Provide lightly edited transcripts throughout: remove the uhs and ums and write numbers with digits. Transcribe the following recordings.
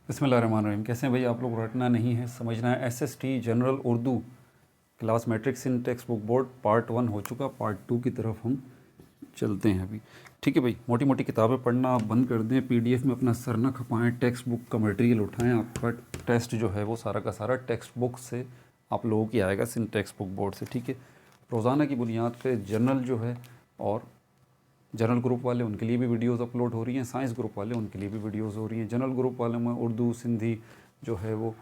बिस्मिल्लाहिर्रहमानिर्रहीम। कैसे हैं भाई आप लोग? रटना नहीं है, समझना है। SST general Urdu class matrix इन टेक्स्ट बुक बोर्ड पार्ट 1 हो चुका, पार्ट 2 की तरफ हम चलते हैं अभी। ठीक है भाई, मोटी मोटी किताबें पढ़ना आप बंद कर दें, पीडीएफ में अपना सर ना खपाएं, टेक्स्ट बुक का मटेरियल उठाएं। आपका टेस्ट जो है वो सारा का सारा टेक्स्ट बुक से आप लोगों की आएगा, सिन टेक्स्ट बुक बोर्ड से। ठीक है, रोज़ाना की बुनियाद पे जनरल जो है, और जनरल ग्रुप वाले उनके लिए भी वीडियोस अपलोड हो रही हैं, साइंस ग्रुप वाले उनके लिए भी वीडियोस हो रही हैं। जनरल ग्रुप वाले में उर्दू, सिंधी जो है वो,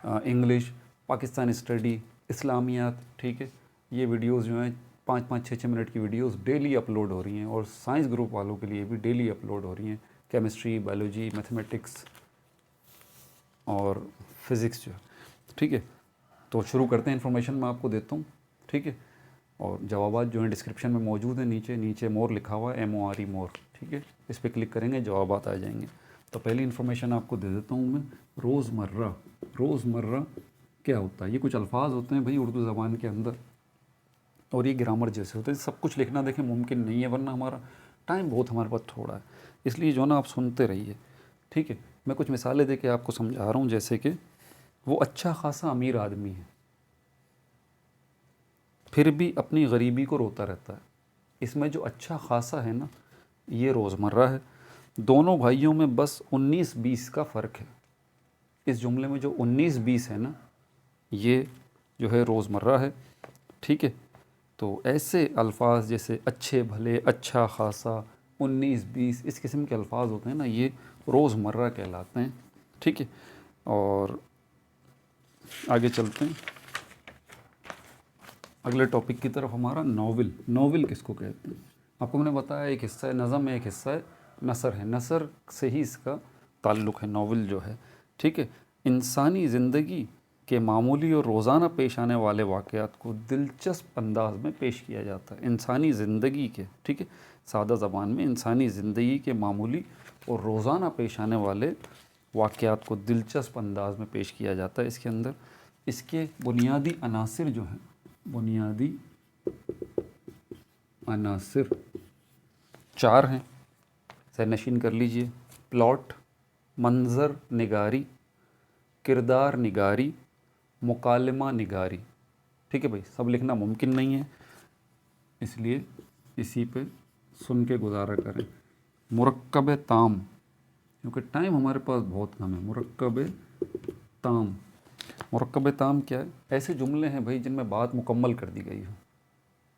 इंग्लिश, पाकिस्तानी स्टडी, इस्लामियात, ठीक है, ये वीडियोस जो हैं 5-5, 6-6 मिनट की वीडियोस डेली अपलोड हो रही हैं। और साइंस ग्रुप वालों के लिए भी डेली अपलोड हो रही हैं, केमिस्ट्री, बायोलॉजी, मैथमेटिक्स और फिज़िक्स जो है। ठीक है, तो शुरू करते हैं। इन्फॉर्मेशन मैं आपको देता हूँ, ठीक है, और जवाबात जो हैं डिस्क्रिप्शन में मौजूद हैं। नीचे नीचे मोर लिखा हुआ है, MORE मोर, ठीक है, इस पर क्लिक करेंगे, जवाबात आ जाएंगे। तो पहली इन्फॉर्मेशन आपको दे देता हूँ मैं। रोज़मर्रा, रोज़मर्रा क्या होता है? ये कुछ अल्फाज होते हैं भाई उर्दू ज़बान के अंदर, और ये ग्रामर जैसे होते हैं। सब कुछ लिखना देखें मुमकिन नहीं है, वरना हमारा टाइम बहुत हमारे पास थोड़ा है, इसलिए जो ना आप सुनते रहिए। ठीक है, मैं कुछ मिसालें दे के आपको समझा रहा हूँ। जैसे कि वो अच्छा खासा अमीर आदमी है, फिर भी अपनी गरीबी को रोता रहता है। इसमें जो अच्छा खासा है ना, ये रोज़मर्रा है। दोनों भाइयों में बस 19-20 का फ़र्क है। इस जुमले में जो 19-20 है ना, ये जो है रोज़मर्रा है। ठीक है, तो ऐसे अल्फाज जैसे अच्छे भले, अच्छा खासा, 19-20, इस किस्म के अल्फाज होते हैं ना, ये रोज़मर्रा कहलाते हैं। ठीक है, और आगे चलते हैं अगले टॉपिक की तरफ। हमारा नावल, नावल किसको कहते हैं? आपको मैंने बताया एक हिस्सा है नज़म है, एक हिस्सा है नसर है। नसर से ही इसका ताल्लुक़ है नावल जो है। ठीक है, इंसानी ज़िंदगी के मामूली और रोज़ाना पेश आने वाले वाक़यात को दिलचस्प अंदाज में पेश किया जाता है। इंसानी ज़िंदगी के, ठीक है, सादा ज़बान में इंसानी ज़िंदगी के मामूली और रोज़ाना पेश आने वाले वाक़यात को दिलचस्प अंदाज में पेश किया जाता है। इसके अंदर इसके बुनियादी अनासिर जो हैं, बुनियादी अनासिर 4 हैं, सहनशीन कर लीजिए। प्लॉट, मंज़र निगारी, किरदार निगारी, मुकालमा निगारी। ठीक है भाई, सब लिखना मुमकिन नहीं है, इसलिए इसी पे सुन के गुजारा करें। मुरक्कब ताम, क्योंकि टाइम हमारे पास बहुत कम है। मुरक्कब ताम, मुरक्कब ताम क्या है? ऐसे जुमले हैं भाई जिनमें बात मुकम्मल कर दी गई हो।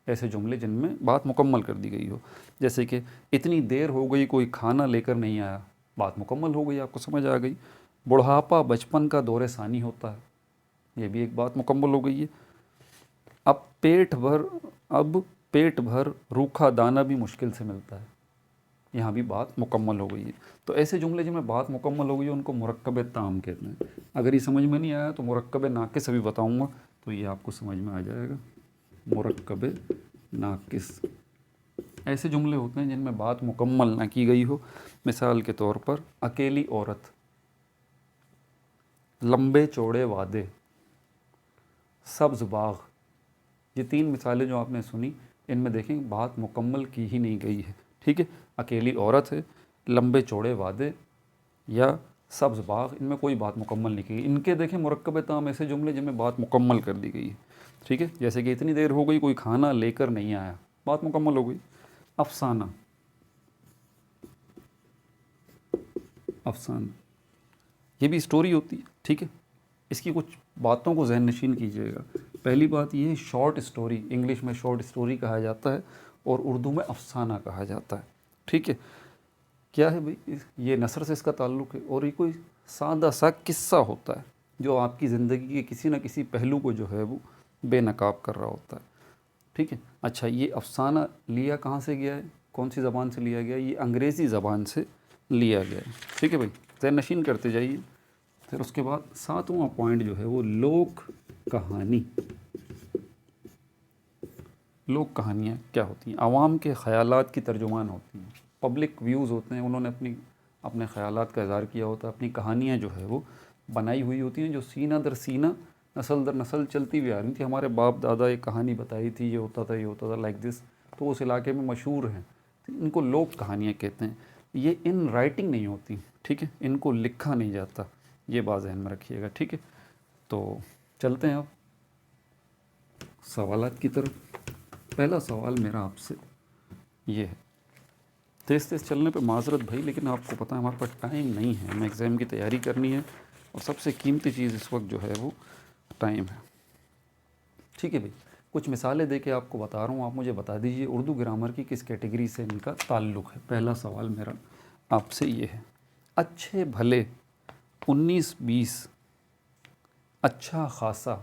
ऐसे जुमले जिनमें बात मुकम्मल कर दी गई हो, जैसे कि इतनी देर हो गई कोई खाना लेकर नहीं आया, बात मुकम्मल हो गई, आपको समझ आ गई। बुढ़ापा बचपन का दौरे सानी होता है, ये भी एक बात मुकम्मल हो गई है। अब पेट भर रूखा दाना भी मुश्किल से मिलता है, यहाँ भी बात मुकम्मल हो गई है। तो ऐसे जुमले जिनमें बात मुकम्मल हो गई है उनको मुरक्कब ताम कहते हैं। अगर ये समझ में नहीं आया तो मुरक्कब नाकिस अभी बताऊँगा, तो ये आपको समझ में आ जाएगा। मुरक्कब नाकिस, ऐसे जुमले होते हैं जिनमें बात मुकम्मल ना की गई हो। मिसाल के तौर पर अकेली औरत, लंबे चौड़े वादे, सब्ज़ बाग। ये 3 मिसालें जो आपने सुनी, इनमें देखें बात मुकम्मल की ही नहीं गई है। ठीक है, अकेली औरत है, लंबे चौड़े वादे या सब्ज़ बाग, इनमें कोई बात मुकम्मल नहीं की गई। इनके देखें मुरक्कब ताम ऐसे जुमले जिनमें बात मुकम्मल कर दी गई है। ठीक है, जैसे कि इतनी देर हो गई कोई खाना लेकर नहीं आया, बात मुकम्मल हो गई। अफसाना, अफसाना ये भी स्टोरी होती है। ठीक है, इसकी कुछ बातों को जहन नशीन कीजिएगा। पहली बात ये है, शॉर्ट स्टोरी, इंग्लिश में शॉर्ट स्टोरी कहा जाता है और उर्दू में अफसाना कहा जाता है। ठीक है, क्या है भाई, ये नसर से इसका ताल्लुक़ है, और ये कोई सादा सा किस्सा होता है जो आपकी ज़िंदगी के किसी न किसी पहलू को जो है वो बेनकाब कर रहा होता है। ठीक है, अच्छा, ये अफसाना लिया कहाँ से गया है, कौन सी ज़बान से लिया गया है? ये अंग्रेज़ी ज़बान से लिया गया है। ठीक है भाई, ज़हन नशीन करते जाइए। फिर उसके बाद 7वां पॉइंट जो है वो लोक कहानी। लोक कहानियाँ क्या होती हैं? आवाम के ख़यालात की तर्जुमान होती हैं। पब्लिक व्यूज़ होते हैं, उन्होंने अपने ख़यालात का इज़हार किया होता है। अपनी कहानियाँ जो है वो बनाई हुई होती हैं, जो सीना दर सीना, नस्ल दर नस्ल चलती हुई आ रही थी। हमारे बाप दादा एक कहानी बताई थी, ये होता था, ये होता था, लाइक दिस, तो उस इलाके में मशहूर हैं, तो इनको लोक कहानियाँ कहते हैं। ये इन राइटिंग नहीं होती, ठीक है, इनको लिखा नहीं जाता, یہ بات ذہن میں رکھیے گا، ٹھیک ہے؟ تو چلتے ہیں اب سوالات کی طرف۔ پہلا سوال میرا آپ سے یہ ہے، تیز چلنے پہ معذرت بھائی، لیکن آپ کو پتہ ہے ہمارے پاس ٹائم نہیں ہے، ہمیں ایگزام کی تیاری کرنی ہے اور سب سے قیمتی چیز اس وقت جو ہے وہ ٹائم ہے، ٹھیک ہے بھائی؟ کچھ مثالیں دے کے آپ کو بتا رہا ہوں، آپ مجھے بتا دیجئے اردو گرامر کی کس کیٹیگری سے ان کا تعلق ہے۔ پہلا سوال میرا آپ سے یہ ہے، اچھے بھلے 19-20، اچھا خاصا،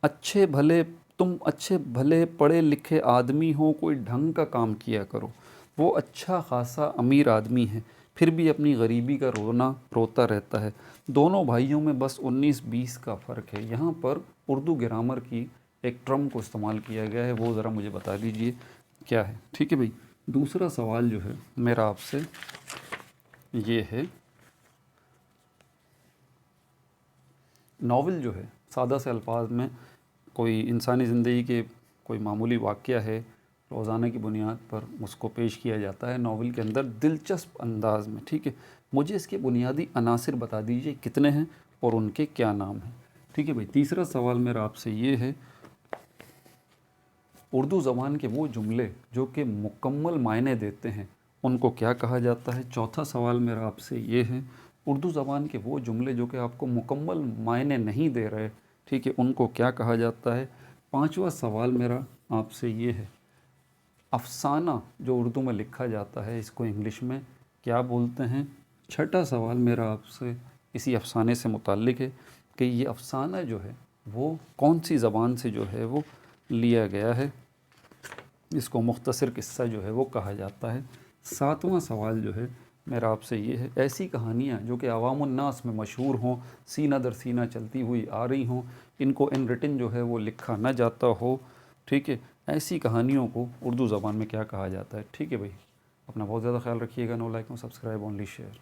اچھے بھلے، تم اچھے بھلے پڑھے لکھے آدمی ہو، کوئی ڈھنگ کا کام کیا کرو۔ وہ اچھا خاصا امیر آدمی ہے، پھر بھی اپنی غریبی کا روتا رہتا ہے۔ دونوں بھائیوں میں بس 19-20 کا فرق ہے۔ یہاں پر اردو گرامر کی ایک ٹرم کو استعمال کیا گیا ہے، وہ ذرا مجھے بتا دیجئے کیا ہے، ٹھیک ہے بھائی؟ دوسرا سوال جو ہے میرا آپ سے یہ ہے، ناول جو ہے سادہ سے الفاظ میں کوئی انسانی زندگی کے کوئی معمولی واقعہ ہے، روزانہ کی بنیاد پر اس کو پیش کیا جاتا ہے ناول کے اندر دلچسپ انداز میں، ٹھیک ہے؟ مجھے اس کے بنیادی عناصر بتا دیجئے کتنے ہیں اور ان کے کیا نام ہیں، ٹھیک ہے بھائی؟ تیسرا سوال میرا آپ سے یہ ہے، اردو زبان کے وہ جملے جو کہ مکمل معنی دیتے ہیں ان کو کیا کہا جاتا ہے؟ چوتھا سوال میرا آپ سے یہ ہے، اردو زبان کے وہ جملے جو کہ آپ کو مکمل معنی نہیں دے رہے، ٹھیک ہے، ان کو کیا کہا جاتا ہے؟ پانچواں سوال میرا آپ سے یہ ہے، افسانہ جو اردو میں لکھا جاتا ہے اس کو انگلش میں کیا بولتے ہیں؟ چھٹا سوال میرا آپ سے اسی افسانے سے متعلق ہے کہ یہ افسانہ جو ہے وہ کون سی زبان سے جو ہے وہ لیا گیا ہے، اس کو مختصر قصہ جو ہے وہ کہا جاتا ہے۔ ساتواں سوال جو ہے میرا آپ سے یہ ہے، ایسی کہانیاں جو کہ عوام الناس میں مشہور ہوں، سینہ در سینہ چلتی ہوئی آ رہی ہوں، ان کو ان ریٹن جو ہے وہ لکھا نہ جاتا ہو، ٹھیک ہے، ایسی کہانیوں کو اردو زبان میں کیا کہا جاتا ہے، ٹھیک ہے بھائی؟ اپنا بہت زیادہ خیال رکھیے گا، no like no subscribe, only share.